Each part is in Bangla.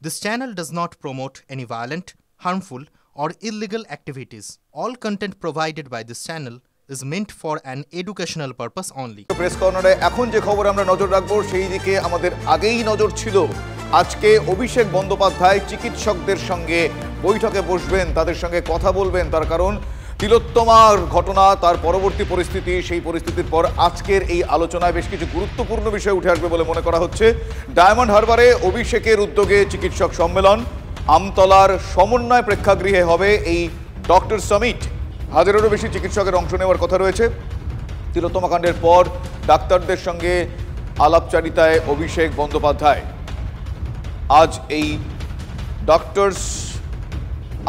This channel does not promote any violent, harmful, or illegal activities. All content provided by this channel is meant for an educational purpose only. Press কর্নারে এখন যে খবর আমরা নজর রাখবো সেই দিকে আমাদের আগেই নজর ছিল। আজকে অভিষেক বন্দ্যোপাধ্যায় চিকিৎসকদের সঙ্গে বৈঠকে বসবেন, তাদের সঙ্গে কথা বলবেন। তার কারণ তিলোত্তমার ঘটনা, তার পরবর্তী পরিস্থিতি, সেই পরিস্থিতির পর আজকের এই আলোচনায় বেশ কিছু গুরুত্বপূর্ণ বিষয় উঠে আসবে বলে মনে করা হচ্ছে। ডায়মন্ড হারবারে অভিষেকের উদ্যোগে চিকিৎসক সম্মেলন, আমতলার সমন্বয় প্রেক্ষাগৃহে হবে এই ডক্টর সামিট। হাজারেরও বেশি চিকিৎসকের অংশ নেওয়ার কথা রয়েছে। তিলোত্তমা কাণ্ডের পর ডাক্তারদের সঙ্গে আলাপচারিতায় অভিষেক বন্দ্যোপাধ্যায়। আজ এই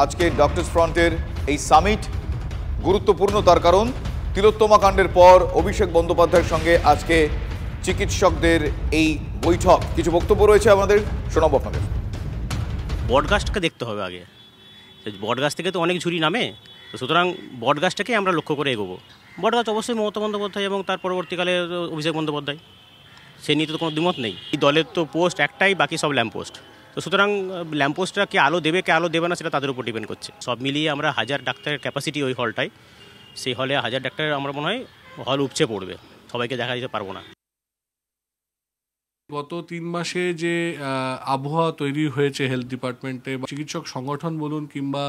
আজকে ডক্টরস ফ্রন্টের এই সামিট গুরুত্বপূর্ণ, তার কারণ তিলোত্তমা কাণ্ডের পর অভিষেক বন্দ্যোপাধ্যায়ের সঙ্গে আজকে চিকিৎসকদের এই বৈঠক। কিছু বক্তব্য রয়েছে আমাদের, শোনাবো আপনাদের। বটগাছটাকে দেখতে হবে আগে। বটগাছ থেকে তো অনেক ঝুরি নামে, তো সুতরাং বটগাছটাকে আমরা লক্ষ্য করে এগোবো। বটগাছ অবশ্যই মমতা বন্দ্যোপাধ্যায় এবং তার পরবর্তীকালে অভিষেক বন্দ্যোপাধ্যায়, সে নিয়ে তো কোনো দ্বিমত নেই। এই দলের তো পোস্ট একটাই, বাকি সব ল্যাম্প পোস্ট। তো সুতরাং ল্যাম্প পোস্টটা কে আলো দেবে কে আলো দেবে না সেটা তাদের উপর ডিপেন্ড করছে। সব মিলিয়ে আমরা 1000 ডাক্তারের ক্যাপাসিটি ওই হলটায়, সেই হলে 1000 ডাক্তারের আমরা মনে হয় হল উপচে পড়বে, সবাইকে দেখা দিতে পারবো না। গত 3 মাসে যে আবহাওয়া তৈরি হয়েছে হেলথ ডিপার্টমেন্টে, চিকিৎসক সংগঠন বলুন কিংবা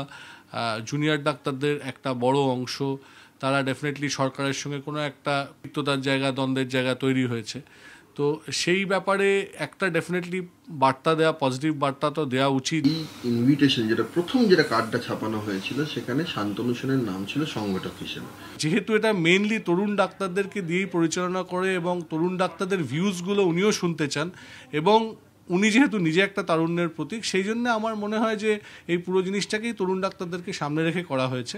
জুনিয়র ডাক্তারদের একটা বড় অংশ, তারা ডেফিনেটলি সরকারের সঙ্গে কোনো একটা তিক্ততার জায়গা, দ্বন্দ্বের জায়গা তৈরি হয়েছে। তো সেই ব্যাপারে একটা ডেফিনেটলি বার্তা দেওয়া, পজিটিভ বার্তা তো দেওয়া উচিত। ইনভিটেশন প্রথম যেটা কার্ডটা ছাপানো হয়েছিল, সেখানে শান্তনু সেনের নাম ছিল সংগঠক হিসেবে। যেহেতু এটা মেইনলি তরুণ ডাক্তারদেরকে দিয়েই পরিচালনা করে এবং তরুণ ডাক্তারদের ভিউজগুলো উনিও শুনতে চান, এবং উনি যেহেতু নিজে একটা তারুণ্যের প্রতীক, সেই জন্য আমার মনে হয় যে এই পুরো জিনিসটাকেই তরুণ ডাক্তারদেরকে সামনে রেখে করা হয়েছে,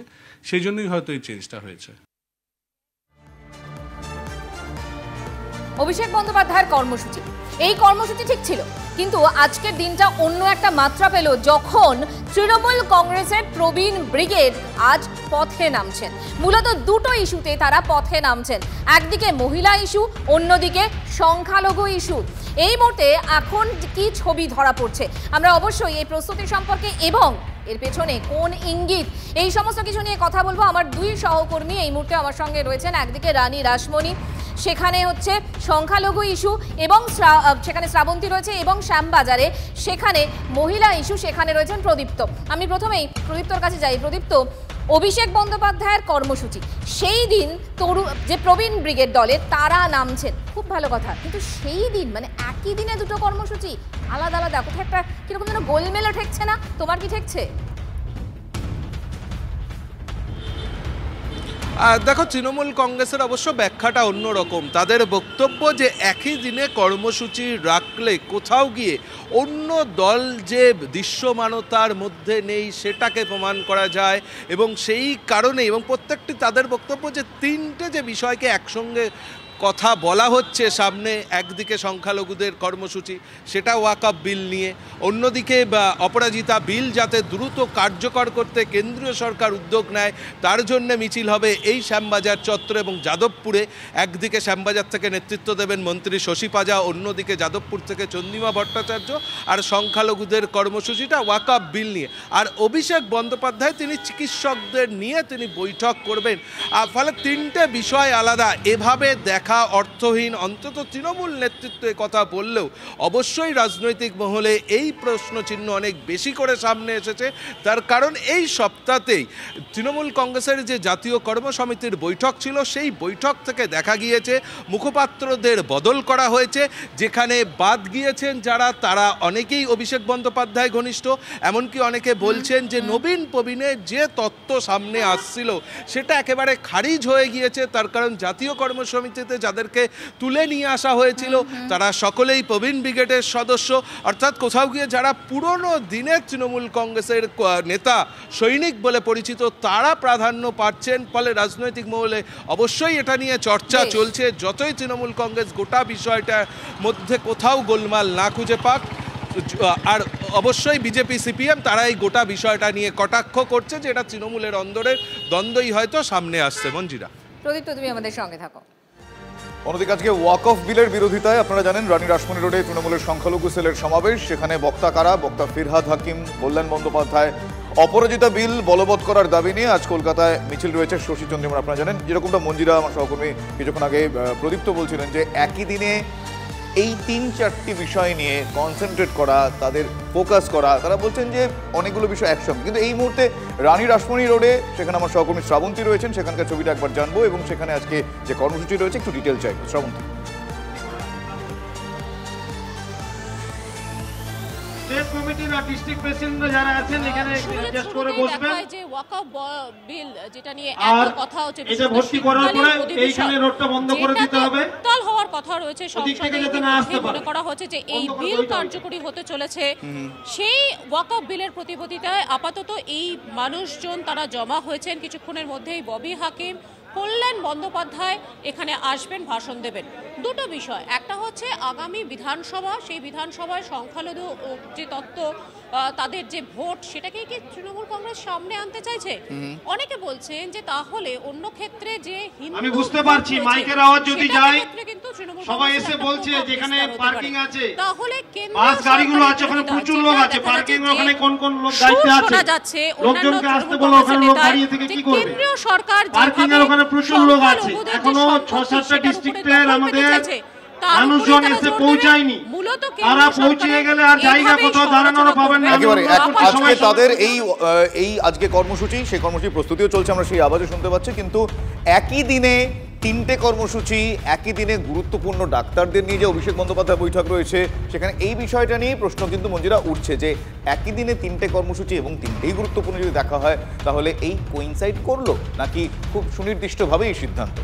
সেই জন্যই হয়তো এই চেঞ্জটা হয়েছে। অভিষেক বন্দ্যোপাধ্যায়ের কর্মসূচি, এই কর্মসূচি ঠিক ছিল, কিন্তু আজকের দিনটা অন্য একটা মাত্রা পেল যখন তৃণমূল কংগ্রেসের প্রবীণ ব্রিগেড আজ পথে নামছেন। মূলত দুটো ইস্যুতে তারা পথে নামছেন, একদিকে মহিলা ইস্যু, অন্যদিকে সংখ্যালঘু ইস্যু। এই মুহূর্তে এখন কি ছবি ধরা পড়ছে, আমরা অবশ্যই এই প্রস্তুতি সম্পর্কে এবং এর পেছনে কোন ইঙ্গিত, এই সমস্ত কিছু নিয়ে কথা বলবো। আমার দুই সহকর্মী এই মুহূর্তে আমার সঙ্গে রয়েছেন। একদিকে রানী রাসমণি, সেখানে হচ্ছে সংখ্যালঘু ইস্যু, এবং সেখানে শ্রাবন্তী রয়েছে, এবং শ্যামবাজারে সেখানে মহিলা ইস্যু, সেখানে রয়েছেন প্রদীপ্ত। আমি প্রথমেই প্রদীপ্তর কাছে যাই। প্রদীপ্ত, অভিষেক বন্দ্যোপাধ্যায়ের কর্মসূচি, সেই দিন যে প্রবীণ ব্রিগেড দলের তারা নামছেন, খুব ভালো কথা, কিন্তু সেই দিন মানে একই দিনে দুটো কর্মসূচি আলাদা আলাদা, কোথাও একটা কিরকম যেন গোলমেলে ঠেকছে না? তোমার কি ঠেকছে? দেখো, তৃণমূল কংগ্রেসের অবশ্য ব্যাখ্যাটা অন্যরকম। তাদের বক্তব্য যে একই দিনে কর্মসূচি রাখলে কোথাও গিয়ে অন্য দল যে দৃশ্যমানতার মধ্যে নেই সেটাকে প্রমাণ করা যায়, এবং সেই কারণে, এবং প্রত্যেকটি তাদের বক্তব্য যে তিনটে যে বিষয়কে একসঙ্গে কথা বলা হচ্ছে সামনে, একদিকে সংখ্যালঘুদের কর্মসূচি, সেটা ওয়াকফ বিল নিয়ে, অন্যদিকে অপরাজিতা বিল যাতে দ্রুত কার্যকর করতে কেন্দ্রীয় সরকার উদ্যোগ নেয়, তার জন্য মিছিল হবে এই শ্যামবাজার চত্বর এবং যাদবপুরে। একদিকে শ্যামবাজার থেকে নেতৃত্ব দেবেন মন্ত্রী শশী পাজা, অন্যদিকে যাদবপুর থেকে চন্দ্রিমা ভট্টাচার্য, আর সংখ্যালঘুদের কর্মসূচিটা ওয়াকফ বিল নিয়ে। আর অভিষেক বন্দ্যোপাধ্যায় তিনি চিকিৎসকদের নিয়ে তিনি বৈঠক করবেন। ফলে তিনটে বিষয় আলাদা, এভাবে দেখা অর্থহীন। অন্তত তৃণমূল নেতৃত্ব কথা বললেও অবশ্যই রাজনৈতিক মহলে এই প্রশ্ন চিহ্ন অনেক বেশি করে সামনে এসেছে। তার কারণ এই সপ্তাহতেই তৃণমূল কংগ্রেসের যে জাতীয় কর্মসমিতির বৈঠক ছিল, সেই বৈঠক থেকে দেখা গিয়েছে মুখপাত্রদের বদল করা হয়েছে। যেখানে বাদ গিয়েছেন যারা, তারা অনেকেই অভিষেক বন্দ্যোপাধ্যায় ঘনিষ্ঠ, এমনকি অনেকে বলছেন যে নবীন প্রবীণের যে তত্ত্ব সামনে আসছিল সেটা একেবারে খারিজ হয়ে গিয়েছে। তার কারণ জাতীয় কর্মসমিতিতে যাদেরকে তুলে নিয়ে আসা হয়েছিল তারা সকলেই প্রবীণ ব্রিগেডের সদস্য, অর্থাৎ কোথাও গিয়ে যারা পুরনো দিনের তৃণমূল কংগ্রেসের নেতা সৈনিক বলে পরিচিত, তারা প্রাধান্য পাচ্ছেন। ফলে রাজনৈতিক মহলে অবশ্যই এটা নিয়ে চর্চা চলছে, যতই তৃণমূল কংগ্রেস গোটা বিষয়টার মধ্যে কোথাও গোলমাল না খুঁজে পাক। আর অবশ্যই বিজেপি সিপিএম তারা এই গোটা বিষয়টা নিয়ে কটাক্ষ করছে যে এটা তৃণমূলের অন্দরের দ্বন্দ্বই হয়তো সামনে আসছে। মঞ্জিরা, প্রদীপ্ত, তুমি আমাদের সঙ্গে থাকো। অন্যদিকে আজকে ওয়াক অফ বিলের বিরোধিতায় আপনারা জানেন রানী রাসমণি রোডে তৃণমূলের সংখ্যালঘু সেলের সমাবেশ। সেখানে বক্তা কারা? বক্তা ফিরহাদ হাকিম, কল্যাণ বন্দ্যোপাধ্যায়। অপরাজিতা বিল বলবৎ করার দাবি নিয়ে আজ কলকাতায় মিছিল রয়েছে শশী চন্দ্রিমার। আপনারা জানেন, যেরকমটা মঞ্জিরা আমার সহকর্মী কিছুক্ষণ আগে প্রদীপ্ত বলছিলেন, যে একই দিনে এই 3-4টি বিষয় নিয়ে কনসেন্ট্রেট করা, তাদের ফোকাস করা। তারা বলছেন যে অনেকগুলো বিষয় একসঙ্গে, কিন্তু এই মুহূর্তে রানী রাসমণি রোডে সেখানে আমার সহকর্মী শ্রাবন্তী রয়েছেন, সেখানকার ছবিটা একবার জানবো এবং সেখানে আজকে যে কর্মসূচি রয়েছে একটু ডিটেল চাইবো। শ্রাবন্তী। স্টেট কমিটির আর ডিস্ট্রিক্ট প্রেসিডেন্টরা যারা আছেন এখানে অ্যাডজাস্ট করে বসবেন। যে ওয়াকফ বিল যেটা নিয়ে আর এত কথা হচ্ছে, এটা ভর্তি করার পরে এইখানে রোডটা বন্ধ করে দিতে হবে। তল হওয়ার কথা রয়েছে ওদিক থেকে যাতে না আসতে পারে। মনে করা হচ্ছে যে এই বিল কার্যকরী হতে চলেছে। সেই ওয়াকফ বিলের প্রতিবাদিতায় আপাতত এই মানুষজন তারা জমা হয়েছেন। কিছুক্ষণের মধ্যেই ববি হাকিম, কল্যাণ বন্দ্যোপাধ্যায় এখানে আসবেন, ভাষণ দেবেন। দুটো বিষয়, একটা হচ্ছে আগামী বিধানসভা, সেই বিধানসভায় সংখ্যালঘু যে তত্ত্ব, তাদের যে ভোট, সেটাকে কি তৃণমূল কংগ্রেস সামনে আনতে চাইছে? অনেকে বলছেন যে তাহলে অন্য ক্ষেত্রে যে আমি বুঝতে পারছি মাইকের আওয়াজ যদি যায়, সবাই এসে বলছে যেখানে পার্কিং আছে, তাহলে বাস গাড়িগুলো আছে, ওখানে প্রচুর লোক আছে, পার্কিং ওখানে কোন কোন লোক দায়িত্বে আছে, লোকজনকে আসতে বলো, ওখানে লোক দাঁড়িয়ে থেকে কি করবে? কেন্দ্রীয় সরকার পার্কিং এর ওখানে প্রচুর লোক আছে, এখনো 6-7টা ডিস্ট্রিক্টের আমাদের মানুষজন এসে পৌঁছায়নি। তারা পৌঁছে গেলে আর জায়গা কোথাও দাঁড়ানোর পাবেন না। একেবারে আজকে তাদের এই আজকে কর্মসূচি, সেই কর্মসূচির প্রস্তুতিও চলছে, আমরা সেই আওয়াজও শুনতে পাচ্ছি। কিন্তু একই দিনে 3টে কর্মসূচি, একই দিনে গুরুত্বপূর্ণ ডাক্তারদের নিয়ে যে অভিষেক বন্দ্যোপাধ্যায় বৈঠক রয়েছে, সেখানে এই বিষয়টা নিয়ে প্রশ্ন কিন্তু মঞ্জিরা উঠছে যে একই দিনে 3টে কর্মসূচি এবং 3টেই গুরুত্বপূর্ণ যদি দেখা হয়, তাহলে এই কোইনসাইড করলো নাকি খুব সুনির্দিষ্টভাবে এই সিদ্ধান্ত?